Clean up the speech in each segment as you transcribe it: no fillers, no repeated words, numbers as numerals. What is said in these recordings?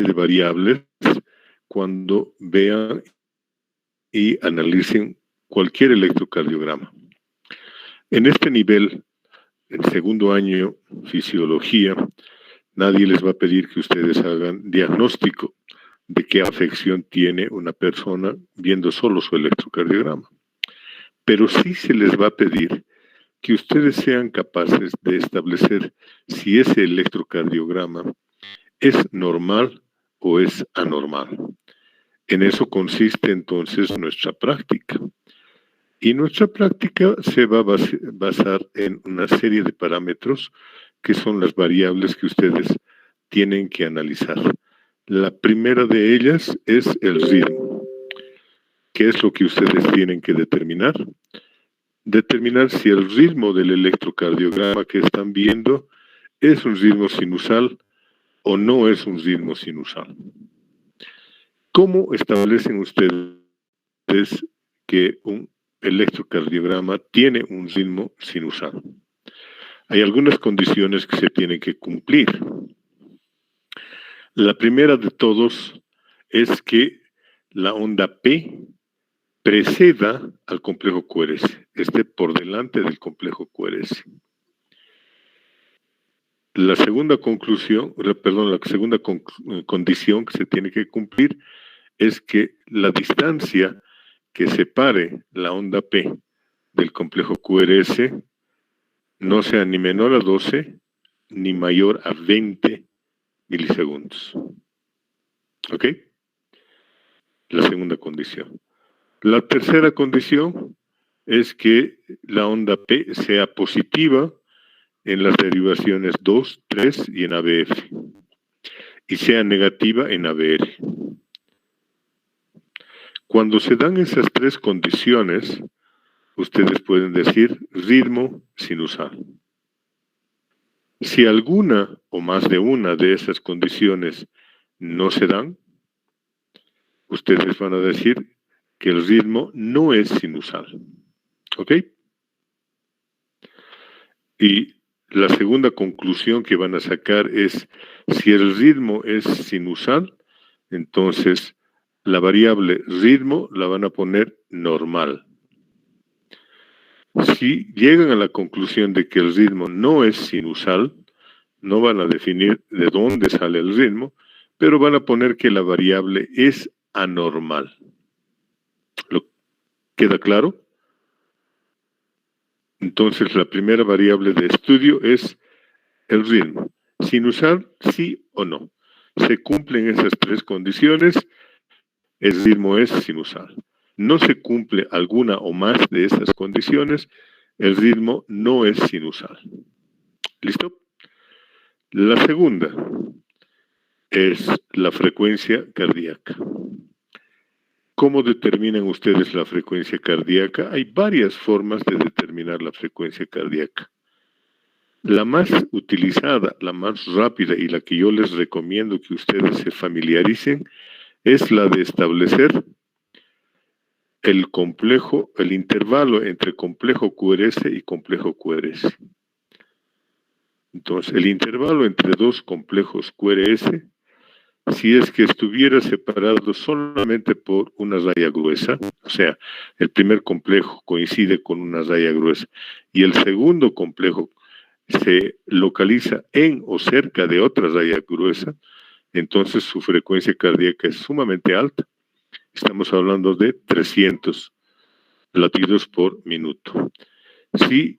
de variables cuando vean y analicen cualquier electrocardiograma. En este nivel, en segundo año, fisiología, nadie les va a pedir que ustedes hagan diagnóstico de qué afección tiene una persona viendo solo su electrocardiograma. Pero sí se les va a pedir que ustedes sean capaces de establecer si ese electrocardiograma es normal o es anormal. En eso consiste entonces nuestra práctica. Y nuestra práctica se va a basar en una serie de parámetros que son las variables que ustedes tienen que analizar. La primera de ellas es el ritmo. ¿Qué es lo que ustedes tienen que determinar? Determinar si el ritmo del electrocardiograma que están viendo es un ritmo sinusal o no es un ritmo sinusal. ¿Cómo establecen ustedes que un electrocardiograma tiene un ritmo sinusal? Hay algunas condiciones que se tienen que cumplir. La primera de todos es que la onda P preceda al complejo QRS, esté por delante del complejo QRS. La segunda condición que se tiene que cumplir es que la distancia que separe la onda P del complejo QRS no sea ni menor a 12 ni mayor a 20 milisegundos. ¿Ok? La segunda condición. La tercera condición es que la onda P sea positiva en las derivaciones 2, 3 y en ABF, y sea negativa en ABR. Cuando se dan esas tres condiciones, ustedes pueden decir ritmo sinusal. Si alguna o más de una de esas condiciones no se dan, ustedes van a decir que el ritmo no es sinusal. ¿Ok? Y la segunda conclusión que van a sacar es, si el ritmo es sinusal, entonces la variable ritmo la van a poner normal. Si llegan a la conclusión de que el ritmo no es sinusal, no van a definir de dónde sale el ritmo, pero van a poner que la variable es anormal. ¿Queda claro? Entonces, la primera variable de estudio es el ritmo. Sinusal, sí o no. Se cumplen esas tres condiciones, el ritmo es sinusal. No se cumple alguna o más de esas condiciones, el ritmo no es sinusal. ¿Listo? La segunda es la frecuencia cardíaca. ¿Cómo determinan ustedes la frecuencia cardíaca? Hay varias formas de determinar la frecuencia cardíaca. La más utilizada, la más rápida y la que yo les recomiendo que ustedes se familiaricen es la de establecer el intervalo entre complejo QRS y complejo QRS. Entonces, el intervalo entre dos complejos QRS, si es que estuviera separado solamente por una raya gruesa, o sea, el primer complejo coincide con una raya gruesa y el segundo complejo se localiza en o cerca de otra raya gruesa, entonces su frecuencia cardíaca es sumamente alta. Estamos hablando de 300 latidos por minuto. Si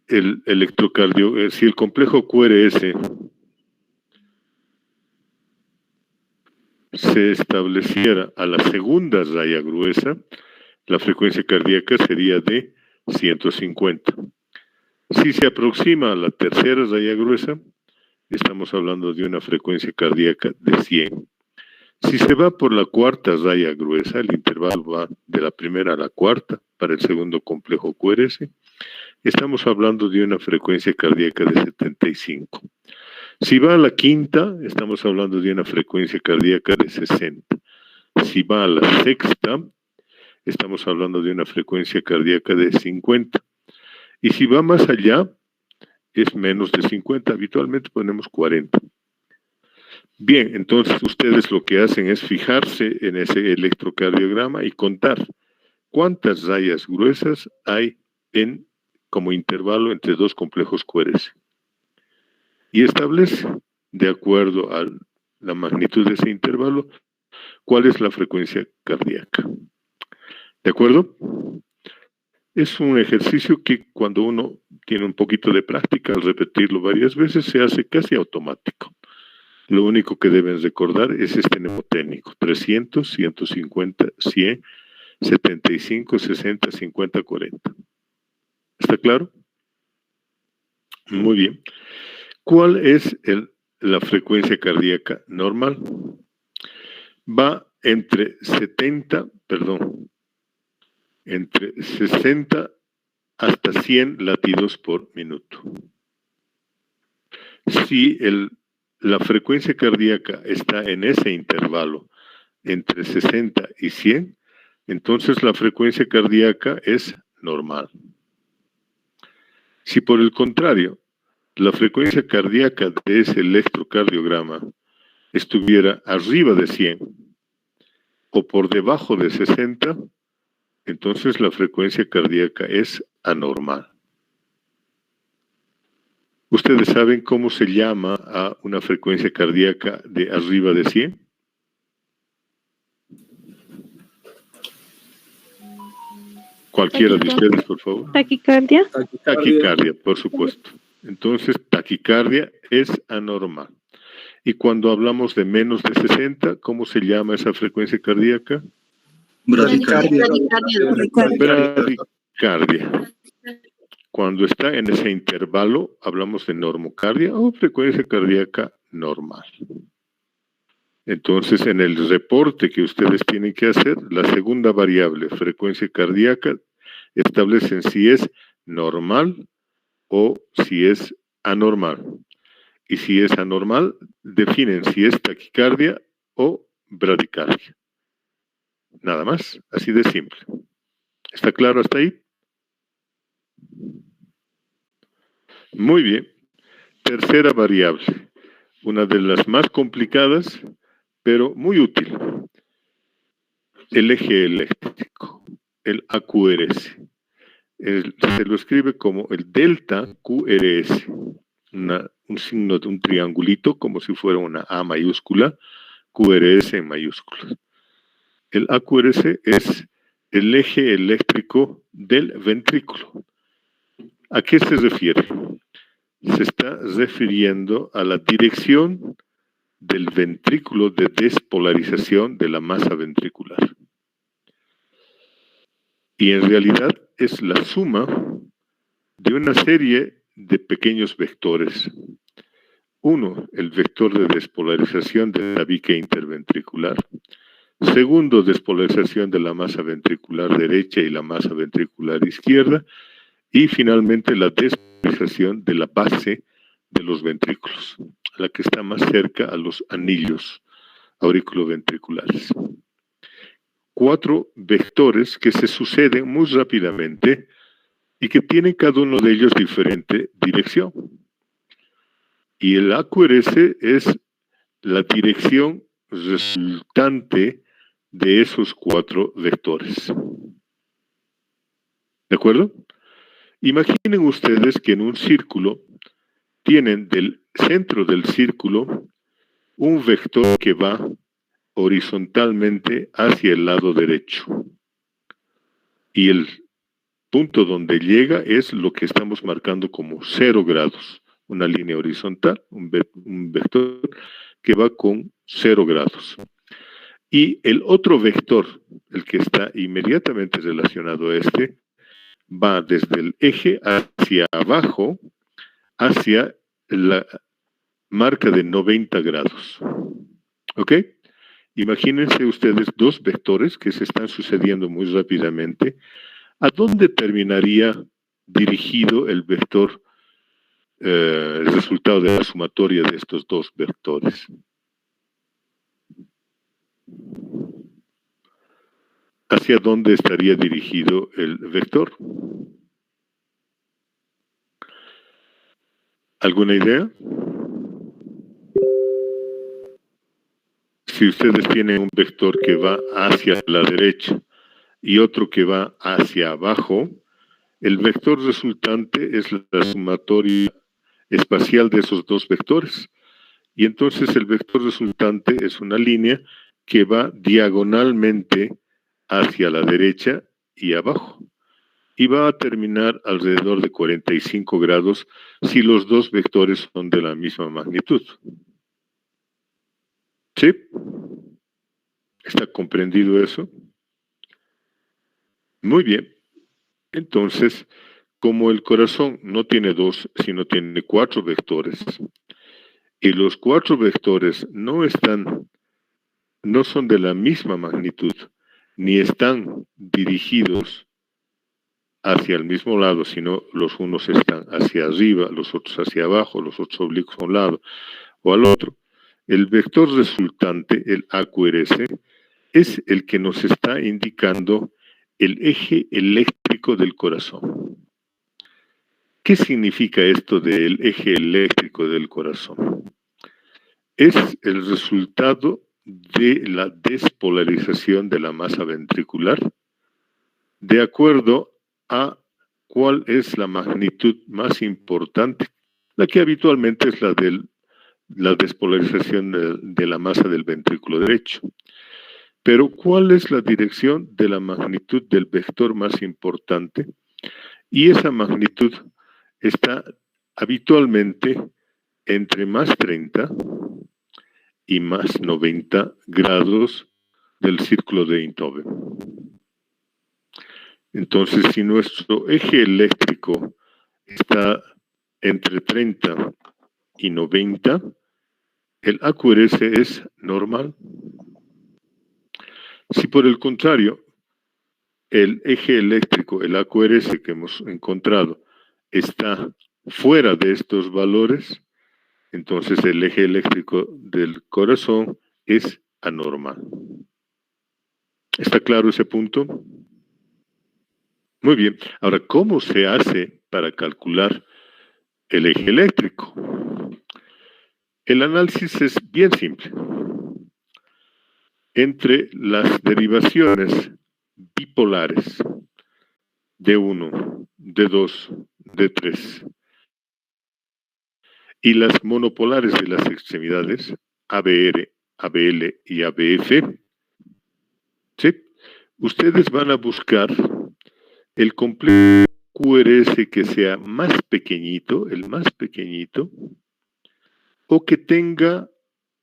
el complejo QRS se estableciera a la segunda raya gruesa, la frecuencia cardíaca sería de 150. Si se aproxima a la tercera raya gruesa, estamos hablando de una frecuencia cardíaca de 100. Si se va por la cuarta raya gruesa, el intervalo va de la primera a la cuarta para el segundo complejo QRS, estamos hablando de una frecuencia cardíaca de 75. Si va a la quinta, estamos hablando de una frecuencia cardíaca de 60. Si va a la sexta, estamos hablando de una frecuencia cardíaca de 50. Y si va más allá, es menos de 50. Habitualmente ponemos 40. Bien, entonces ustedes lo que hacen es fijarse en ese electrocardiograma y contar cuántas rayas gruesas hay como intervalo entre dos complejos QRS. Y establece, de acuerdo a la magnitud de ese intervalo, cuál es la frecuencia cardíaca. ¿De acuerdo? Es un ejercicio que cuando uno tiene un poquito de práctica, al repetirlo varias veces, se hace casi automático. Lo único que deben recordar es este mnemotécnico: 300, 150, 100, 75, 60, 50, 40. ¿Está claro? Muy bien. ¿Cuál es la frecuencia cardíaca normal? Va entre 60 hasta 100 latidos por minuto. Si la frecuencia cardíaca está en ese intervalo, entre 60 y 100, entonces la frecuencia cardíaca es normal. Si por el contrario, la frecuencia cardíaca de ese electrocardiograma estuviera arriba de 100 o por debajo de 60, entonces la frecuencia cardíaca es anormal. ¿Ustedes saben cómo se llama a una frecuencia cardíaca de arriba de 100? Cualquiera de ustedes, por favor. Taquicardia. Taquicardia, por supuesto. Entonces, taquicardia es anormal. Y cuando hablamos de menos de 60, ¿cómo se llama esa frecuencia cardíaca? Bradicardia. Bradicardia. Cuando está en ese intervalo, hablamos de normocardia o frecuencia cardíaca normal. Entonces, en el reporte que ustedes tienen que hacer, la segunda variable, frecuencia cardíaca, establecen si es normal o si es anormal. Y si es anormal, definen si es taquicardia o bradicardia. Nada más, así de simple. ¿Está claro hasta ahí? Muy bien. Tercera variable, una de las más complicadas, pero muy útil. El eje eléctrico, el AQRS. Se lo escribe como el delta QRS, un signo de un triangulito, como si fuera una A mayúscula, QRS en mayúsculas. El AQRS es el eje eléctrico del ventrículo. ¿A qué se refiere? Se está refiriendo a la dirección del ventrículo de despolarización de la masa ventricular. Y en realidad es la suma de una serie de pequeños vectores. Uno, el vector de despolarización de la bica interventricular. Segundo, despolarización de la masa ventricular derecha y la masa ventricular izquierda. Y finalmente, la despolarización de la base de los ventrículos, la que está más cerca a los anillos auriculoventriculares. 4 vectores que se suceden muy rápidamente y que tienen cada uno de ellos diferente dirección. Y el AQRS es la dirección resultante de esos 4 vectores. ¿De acuerdo? Imaginen ustedes que en un círculo tienen del centro del círculo un vector que va horizontalmente hacia el lado derecho. Y el punto donde llega es lo que estamos marcando como 0 grados. Una línea horizontal, un vector que va con 0 grados. Y el otro vector, el que está inmediatamente relacionado a este, va desde el eje hacia abajo, hacia la marca de 90 grados. ¿Ok? Imagínense ustedes 2 vectores que se están sucediendo muy rápidamente. ¿A dónde terminaría dirigido el vector, el resultado de la sumatoria de estos 2 vectores? ¿Hacia dónde estaría dirigido el vector? ¿Alguna idea? si ustedes tienen un vector que va hacia la derecha y otro que va hacia abajo, el vector resultante es la sumatoria espacial de esos dos vectores. Y entonces el vector resultante es una línea que va diagonalmente hacia la derecha y abajo. Y va a terminar alrededor de 45 grados si los dos vectores son de la misma magnitud. ¿Sí? ¿Está comprendido eso? Muy bien. Entonces, como el corazón no tiene dos, sino tiene 4 vectores, y los 4 vectores no son de la misma magnitud, ni están dirigidos hacia el mismo lado, sino los unos están hacia arriba, los otros hacia abajo, los otros oblicuos a un lado o al otro. El vector resultante, el AQRS, es el que nos está indicando el eje eléctrico del corazón. ¿Qué significa esto del eje eléctrico del corazón? Es el resultado de la despolarización de la masa ventricular de acuerdo a cuál es la magnitud más importante, la que habitualmente es la de la despolarización de la masa del ventrículo derecho. Pero ¿cuál es la dirección de la magnitud del vector más importante? Y esa magnitud está habitualmente entre más 30 y más 90 grados del círculo de Einthoven. Entonces, si nuestro eje eléctrico está entre 30 y 90, el AQRS es normal. Si por el contrario, el eje eléctrico, el AQRS que hemos encontrado, está fuera de estos valores, entonces el eje eléctrico del corazón es anormal. ¿Está claro ese punto? Muy bien. Ahora, ¿cómo se hace para calcular el eje eléctrico? El análisis es bien simple. Entre las derivaciones bipolares D1, D2, D3 y las monopolares de las extremidades ABR, ABL y ABF, ¿sí? Ustedes van a buscar el complejo QRS que sea más pequeñito, el más pequeñito, o que tenga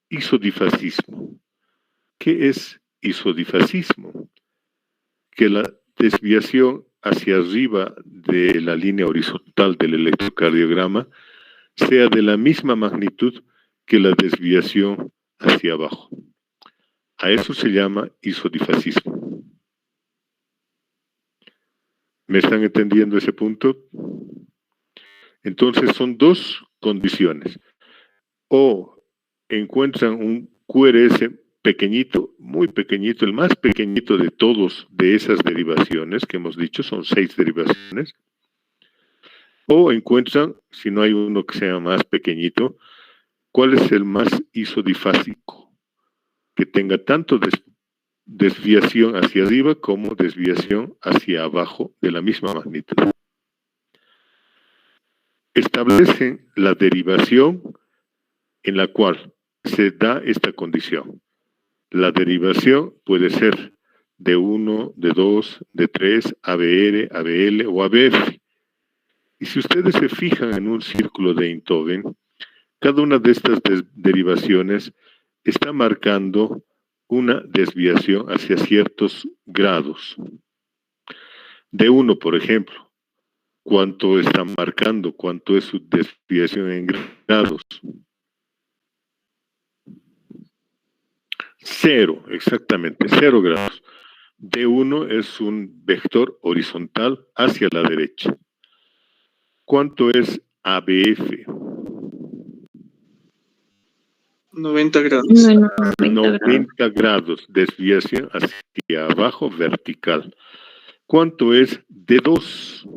isodifasismo. ¿Qué es isodifasismo? Que la desviación hacia arriba de la línea horizontal del electrocardiograma sea de la misma magnitud que la desviación hacia abajo. A eso se llama isodifasismo. ¿Me están entendiendo ese punto? Entonces son dos condiciones. O encuentran un QRS pequeñito, muy pequeñito, el más pequeñito de todos de esas derivaciones que hemos dicho, son 6 derivaciones. O encuentran, si no hay uno que sea más pequeñito, cuál es el más isodifásico, que tenga tanto desviación hacia arriba como desviación hacia abajo de la misma magnitud. Establecen la derivación en la cual se da esta condición. La derivación puede ser de 1, de 2, de 3, ABR, ABL o ABF. Y si ustedes se fijan en un círculo de Einthoven, cada una de estas derivaciones está marcando una desviación hacia ciertos grados. De 1, por ejemplo, ¿cuánto está marcando? ¿Cuánto es su desviación en grados? 0, exactamente, 0 grados. D1 es un vector horizontal hacia la derecha. ¿Cuánto es ABF? 90 grados. 90 grados, desviación hacia abajo vertical. ¿Cuánto es D2?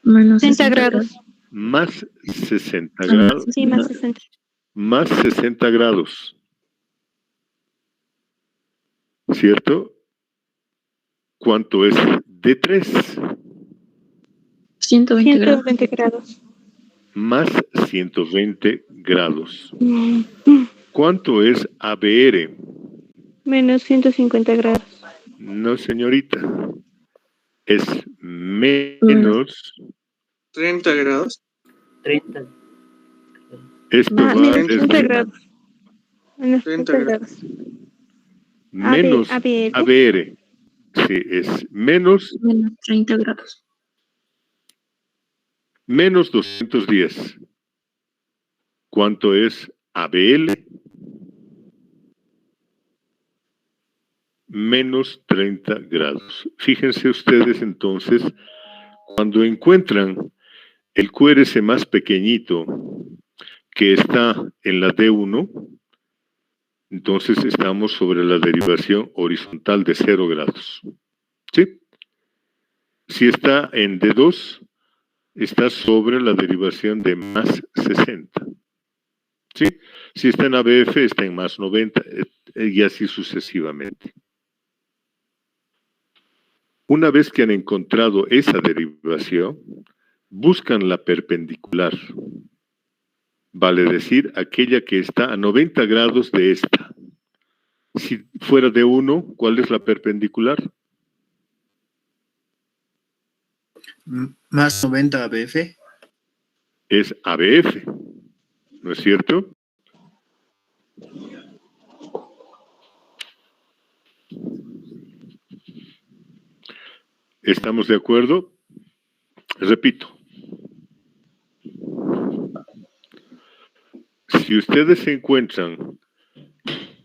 Menos 60 grados. Más 60 grados. Sí, más 60. Más 60 grados. ¿cierto? ¿Cuánto es D3? 120 grados. 120 grados. Más 120 grados. ¿Cuánto es ABR? Menos 150 grados. No, señorita. Es menos 30 grados. 30. Esto va Menos desde 30 grados. Menos 30 30 grados. menos ABR. ABR. Sí, es menos Menos 30 grados. menos 210. ¿Cuánto es ABL? Menos 30 grados. Fíjense ustedes entonces, cuando encuentran el QRS más pequeñito que está en la D1, entonces estamos sobre la derivación horizontal de 0 grados. ¿Sí? Si está en D2, está sobre la derivación de más 60. ¿Sí? Si está en ABF, está en más 90 y así sucesivamente. Una vez que han encontrado esa derivación, buscan la perpendicular. Vale decir, aquella que está a 90 grados de esta. Si fuera de 1, ¿cuál es la perpendicular? Más 90 ABF. Es ABF, ¿no es cierto? ¿Estamos de acuerdo? Repito. Si ustedes encuentran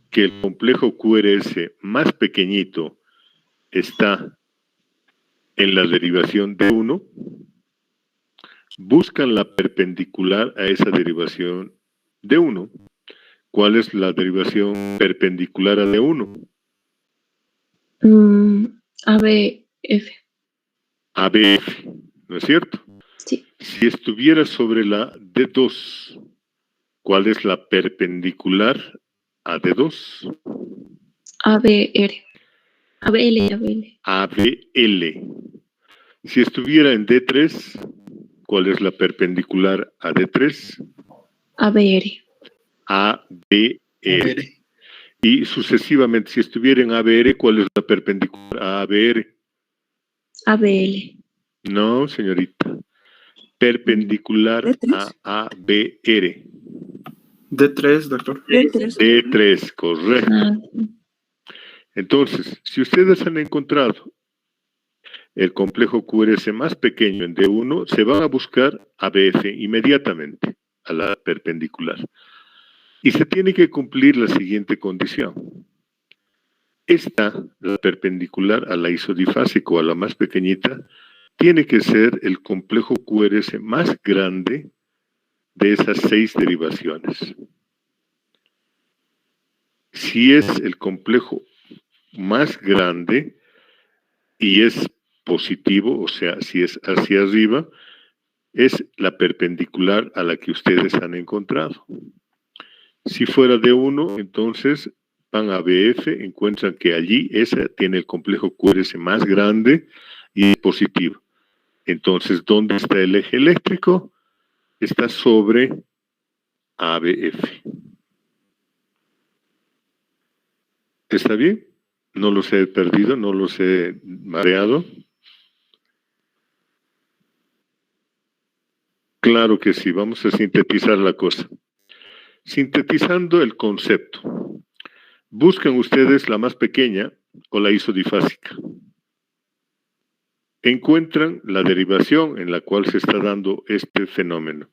que el complejo QRS más pequeñito está en la derivación de 1, buscan la perpendicular a esa derivación de 1. ¿Cuál es la derivación perpendicular a D1? ABF. ABF, ¿no es cierto? Sí. Si estuviera sobre la D2, ¿cuál es la perpendicular a D2? ABR. ABL. ABL. Si estuviera en D3, ¿cuál es la perpendicular a D3? ABR. ABR. Y sucesivamente, si estuviera en ABR, ¿cuál es la perpendicular a ABR? ABL. No, señorita. Perpendicular D3. a ABR. D3, doctor. D3, correcto. Ah, Entonces, si ustedes han encontrado el complejo QRS más pequeño en D1, se van a buscar ABF inmediatamente a la perpendicular. Y se tiene que cumplir la siguiente condición. Esta, la perpendicular a la isodifásica o a la más pequeñita, tiene que ser el complejo QRS más grande de esas 6 derivaciones. Si es el complejo más grande y es positivo, o sea, si es hacia arriba, es la perpendicular a la que ustedes han encontrado. Si fuera de 1, entonces van a BF, encuentran que allí esa tiene el complejo QRS más grande y es positivo. Entonces, ¿dónde está el eje eléctrico? Está sobre ABF. ¿Está bien? No los he perdido, no los he mareado. Claro que sí, vamos a sintetizar la cosa. Sintetizando el concepto. Buscan ustedes la más pequeña o la isodifásica. Encuentran la derivación en la cual se está dando este fenómeno.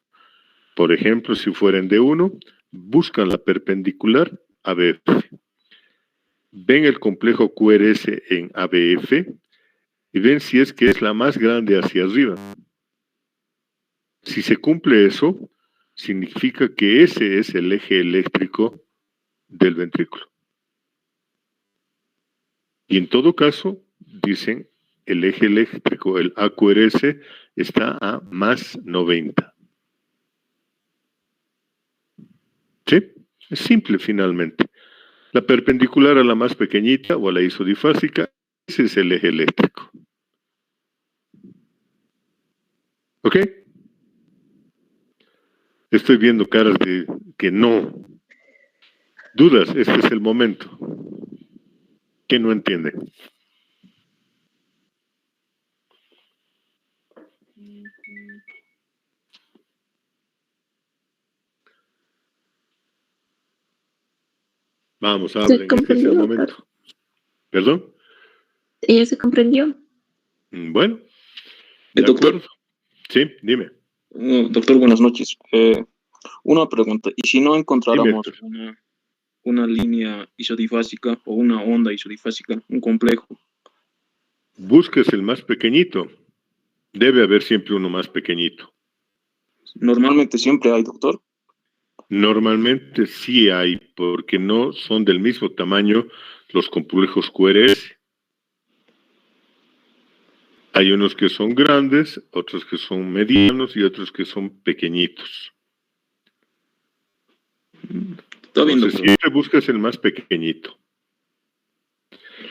Por ejemplo, si fueran de 1, buscan la perpendicular ABF. Ven el complejo QRS en ABF y ven si es que es la más grande hacia arriba. Si se cumple eso, significa que ese es el eje eléctrico del ventrículo. Y en todo caso, dicen, el eje eléctrico, el AQRS, está a más 90. ¿Sí? Es simple finalmente. La perpendicular a la más pequeñita o a la isodifásica, ese es el eje eléctrico. ¿Ok? Estoy viendo caras de que no. Dudas, este es el momento. ¿Qué no entienden? Vamos, hablen, este es el momento. ¿Perdón? Ella se comprendió. Bueno, de Doctor. acuerdo. Sí, dime. Doctor, buenas noches. Una pregunta. ¿Y si no encontráramos Dime. una línea isodifásica o una onda isodifásica, un complejo? Busques el más pequeñito. Debe haber siempre uno más pequeñito. Normalmente siempre hay, doctor. Normalmente sí hay, porque no son del mismo tamaño los complejos QRS. Hay unos que son grandes, otros que son medianos y otros que son pequeñitos. Está bien, Entonces, doctor. siempre buscas el más pequeñito.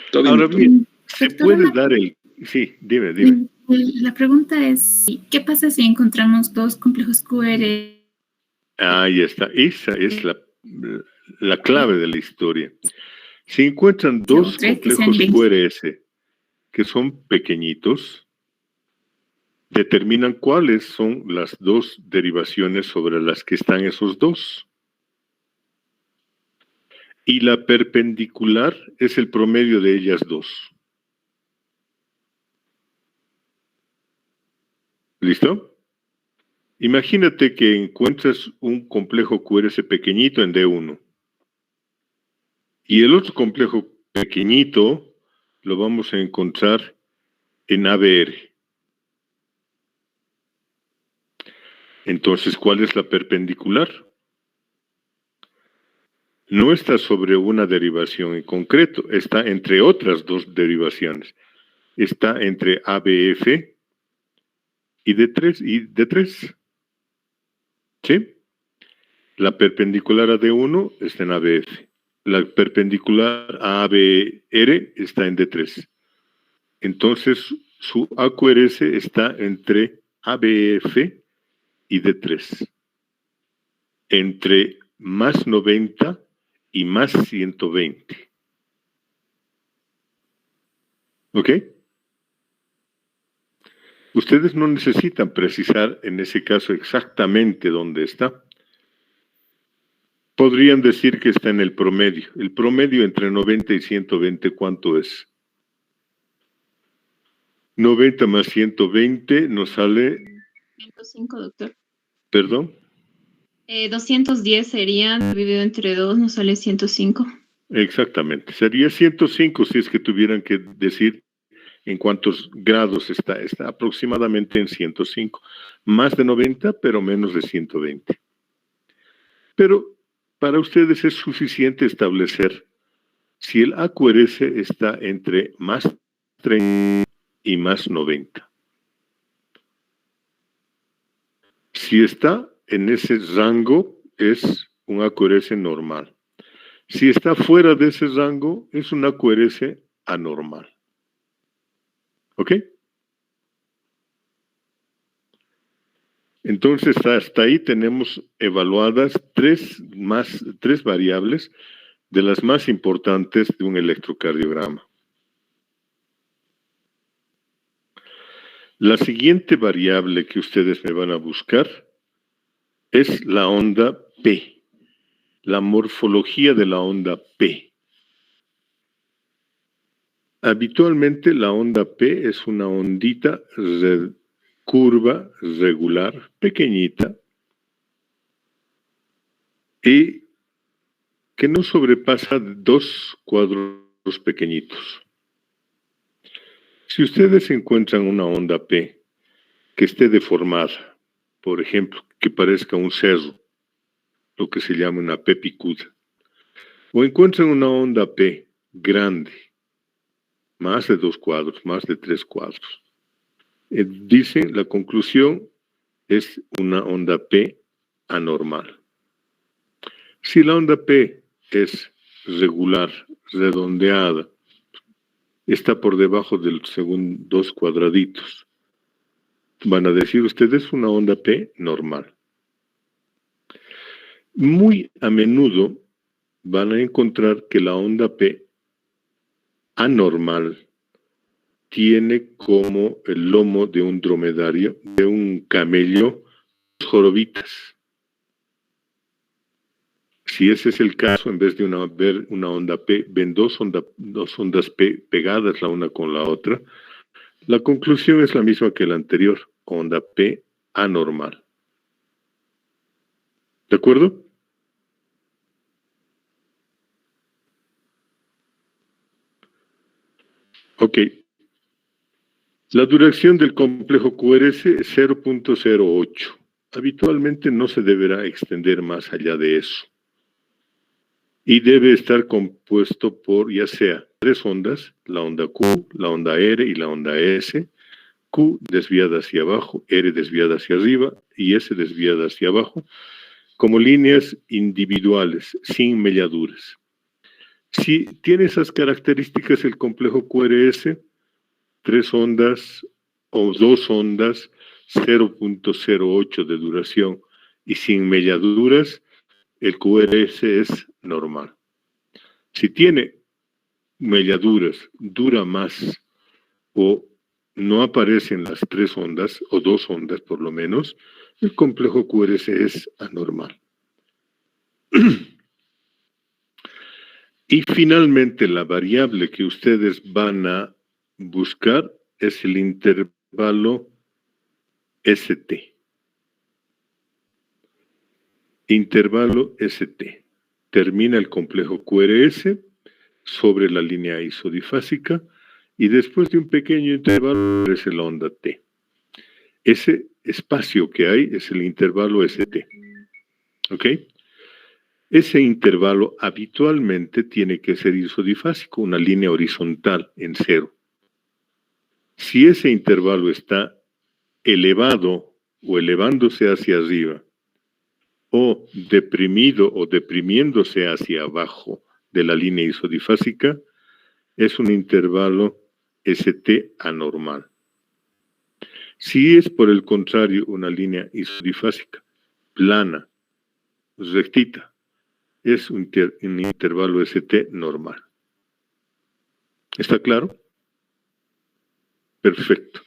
Está bien, Ahora doctor. bien, se Doctor, puede dar el... Sí, dime. La pregunta es, ¿qué pasa si encontramos dos complejos QR? Ahí está. Esa es la clave de la historia. Si encuentran dos Tres que sean complejos idénticos. QRS que son pequeñitos, determinan cuáles son las dos derivaciones sobre las que están esos dos. Y la perpendicular es el promedio de ellas dos. ¿Listo? Imagínate que encuentras un complejo QRS pequeñito en D1. Y el otro complejo pequeñito lo vamos a encontrar en ABR. Entonces, ¿cuál es la perpendicular? No está sobre una derivación en concreto, está entre otras dos derivaciones. Está entre ABF y D3. ¿Sí? La perpendicular a D1 está en ABF. La perpendicular a ABR está en D3. Entonces, su AQRS está entre ABF y D3. Entre más 90 y más 120. ¿Ok? Ustedes no necesitan precisar en ese caso exactamente dónde está. Podrían decir que está en el promedio. El promedio entre 90 y 120, ¿cuánto es? 90 más 120 nos sale... 105, doctor. ¿Perdón? 210 serían, dividido entre 2, nos sale 105. Exactamente. Sería 105 si es que tuvieran que decir en cuántos grados está. Está aproximadamente en 105. Más de 90, pero menos de 120. Pero para ustedes es suficiente establecer si el AQRS está entre más 30 y más 90. Si está en ese rango, es un AQRS normal. Si está fuera de ese rango, es un AQRS anormal. ¿Ok? Entonces, hasta ahí tenemos evaluadas tres variables de las más importantes de un electrocardiograma. La siguiente variable que ustedes me van a buscar es la onda P, la morfología de la onda P. Habitualmente la onda P es una ondita curva, regular, pequeñita, y que no sobrepasa 2 cuadros pequeñitos. Si ustedes encuentran una onda P que esté deformada, por ejemplo, que parezca un cerro, lo que se llama una P picuda, o encuentran una onda P grande, más de 2 cuadros, más de 3 cuadros, dicen, la conclusión es una onda P anormal. Si la onda P es regular, redondeada, está por debajo del segundo dos cuadraditos. Van a decir ustedes una onda P normal. Muy a menudo van a encontrar que la onda P anormal tiene como el lomo de un dromedario, de un camello, jorobitas. Si ese es el caso, en vez de ver una onda P, ven dos ondas P pegadas la una con la otra, la conclusión es la misma que la anterior, onda P anormal. ¿De acuerdo? Ok. La duración del complejo QRS es 0.08. Habitualmente no se deberá extender más allá de eso. Y debe estar compuesto por ya sea tres ondas, la onda Q, la onda R y la onda S, Q desviada hacia abajo, R desviada hacia arriba y S desviada hacia abajo, como líneas individuales, sin melladuras. Si tiene esas características el complejo QRS, tres ondas o dos ondas, 0.08 de duración y sin melladuras, el QRS es normal. Si tiene melladuras, dura más o no aparecen las tres ondas o dos ondas por lo menos, el complejo QRS es anormal. Y finalmente la variable que ustedes van a buscar es el intervalo ST. Intervalo ST. Termina el complejo QRS sobre la línea isodifásica y después de un pequeño intervalo aparece la onda T. Ese espacio que hay es el intervalo ST. ¿Ok? Ese intervalo habitualmente tiene que ser isodifásico, una línea horizontal en cero. Si ese intervalo está elevado o elevándose hacia arriba, o deprimido o deprimiéndose hacia abajo de la línea isodifásica, es un intervalo ST anormal. Si es por el contrario una línea isodifásica, plana, rectita, es un intervalo ST normal. ¿Está claro? Perfecto.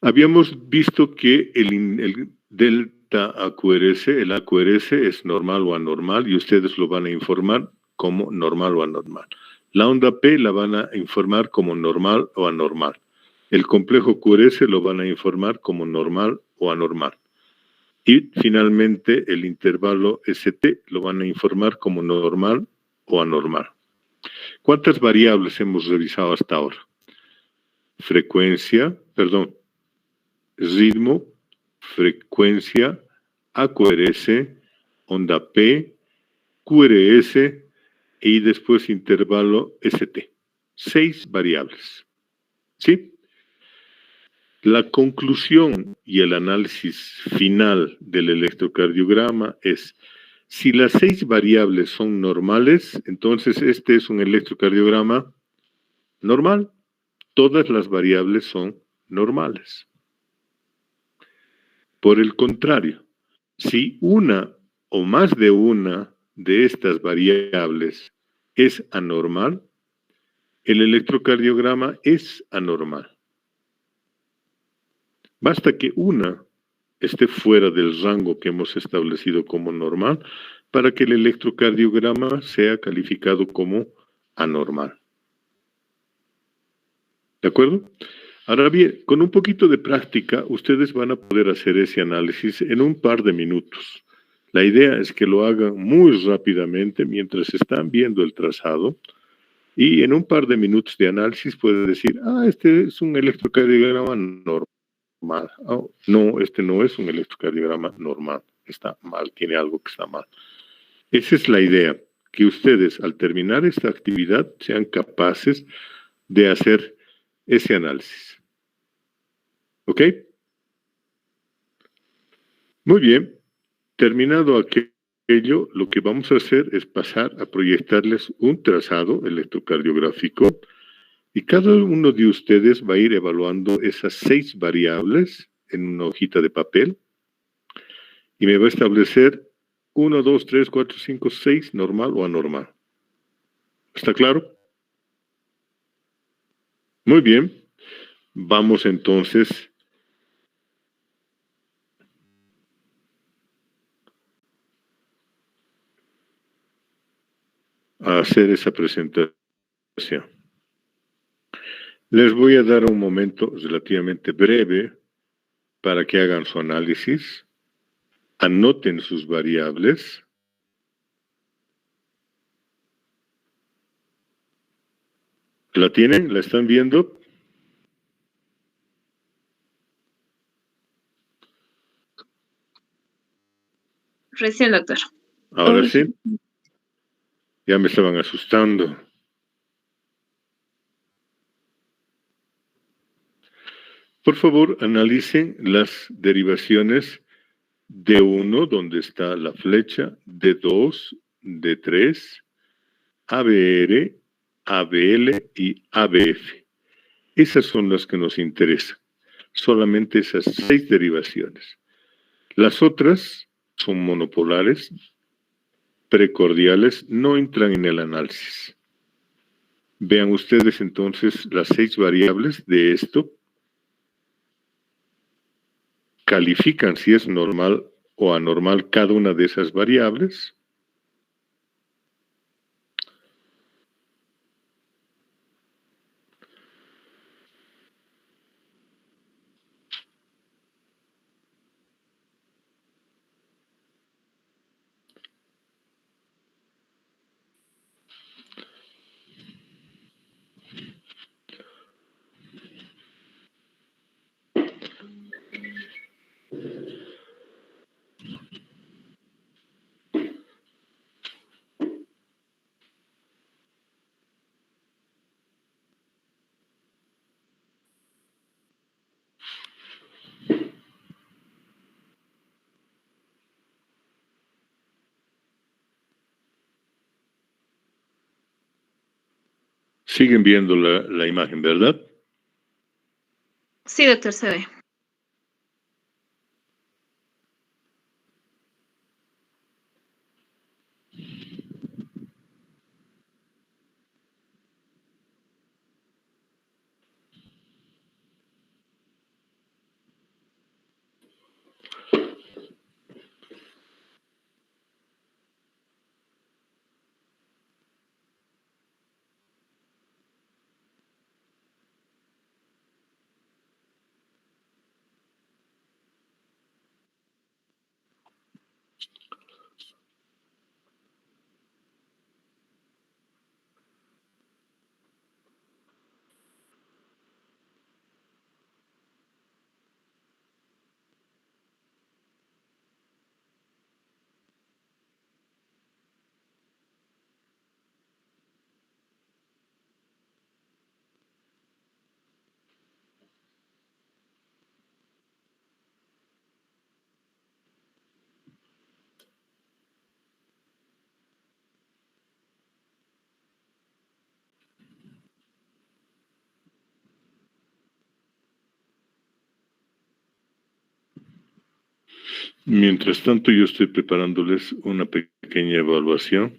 Habíamos visto que el delta AQRS, el AQRS es normal o anormal y ustedes lo van a informar como normal o anormal. La onda P la van a informar como normal o anormal. El complejo QRS lo van a informar como normal o anormal. Y finalmente el intervalo ST lo van a informar como normal o anormal. ¿Cuántas variables hemos revisado hasta ahora? Ritmo, frecuencia, AQRS, onda P, QRS y después intervalo ST. 6 variables. ¿Sí? La conclusión y el análisis final del electrocardiograma es: si las 6 variables son normales, entonces este es un electrocardiograma normal. Todas las variables son normales. Por el contrario, si una o más de una de estas variables es anormal, el electrocardiograma es anormal. Basta que una esté fuera del rango que hemos establecido como normal para que el electrocardiograma sea calificado como anormal. ¿De acuerdo? Ahora bien, con un poquito de práctica, ustedes van a poder hacer ese análisis en un par de minutos. La idea es que lo hagan muy rápidamente mientras están viendo el trazado y en un par de minutos de análisis pueden decir: este es un electrocardiograma normal. Oh, no, este no es un electrocardiograma normal. Está mal, tiene algo que está mal. Esa es la idea, que ustedes al terminar esta actividad sean capaces de hacer ese análisis. ¿Ok? Muy bien. Terminado ello, lo que vamos a hacer es pasar a proyectarles un trazado electrocardiográfico y cada uno de ustedes va a ir evaluando esas 6 variables en una hojita de papel y me va a establecer 1, 2, 3, 4, 5, 6, normal o anormal. ¿Está claro? Muy bien. Vamos entonces a hacer esa presentación. Les voy a dar un momento relativamente breve para que hagan su análisis, anoten sus variables. ¿La tienen? ¿La están viendo? Recién, doctor. Ahora Hoy sí. Ya me estaban asustando. Por favor, analicen las derivaciones de 1, donde está la flecha, de 2, de 3, ABR, ABL y ABF. Esas son las que nos interesan. Solamente esas 6 derivaciones. Las otras son monopolares, precordiales, no entran en el análisis. Vean ustedes entonces las 6 variables de esto. Califican si es normal o anormal cada una de esas variables. Siguen viendo la imagen, ¿verdad? Sí, doctor, se ve. Mientras tanto, yo estoy preparándoles una pequeña evaluación.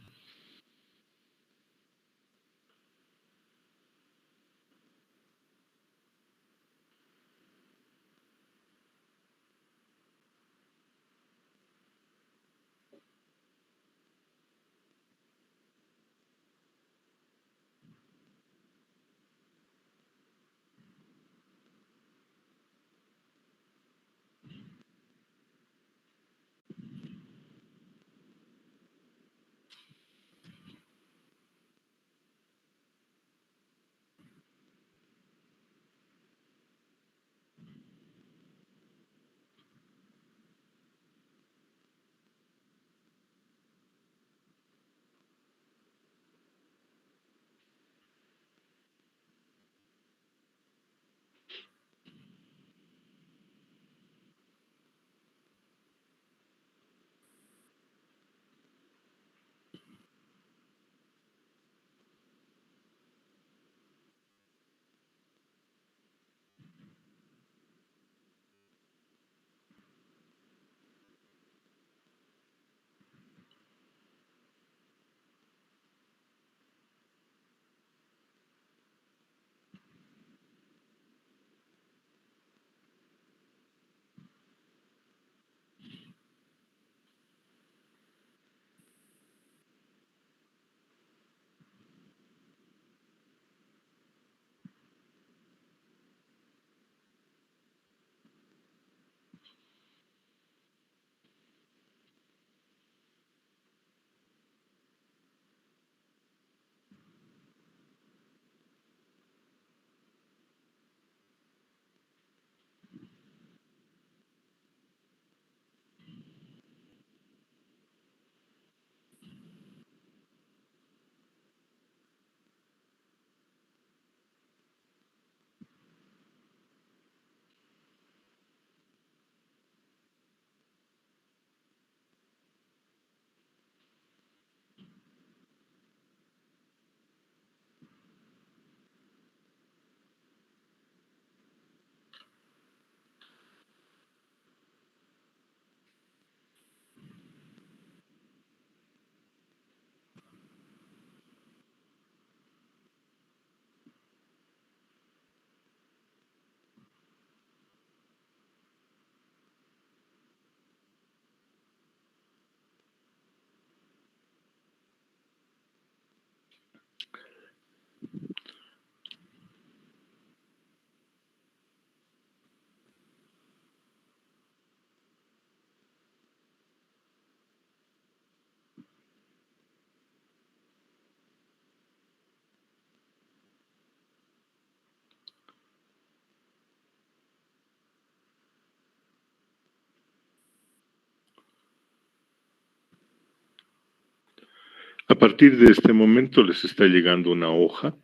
A partir de este momento les está llegando una hoja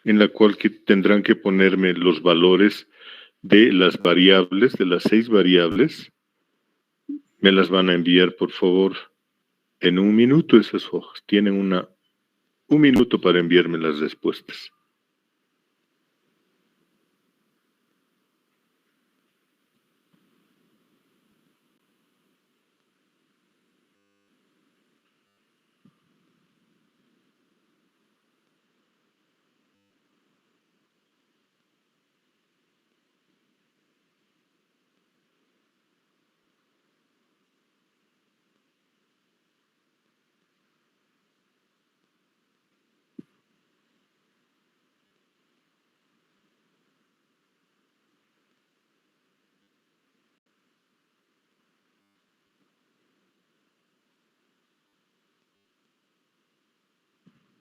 en la cual tendrán que ponerme los valores de las variables, de las 6 variables. Me las van a enviar, por favor, en 1 minuto esas hojas. Tienen un minuto para enviarme las respuestas.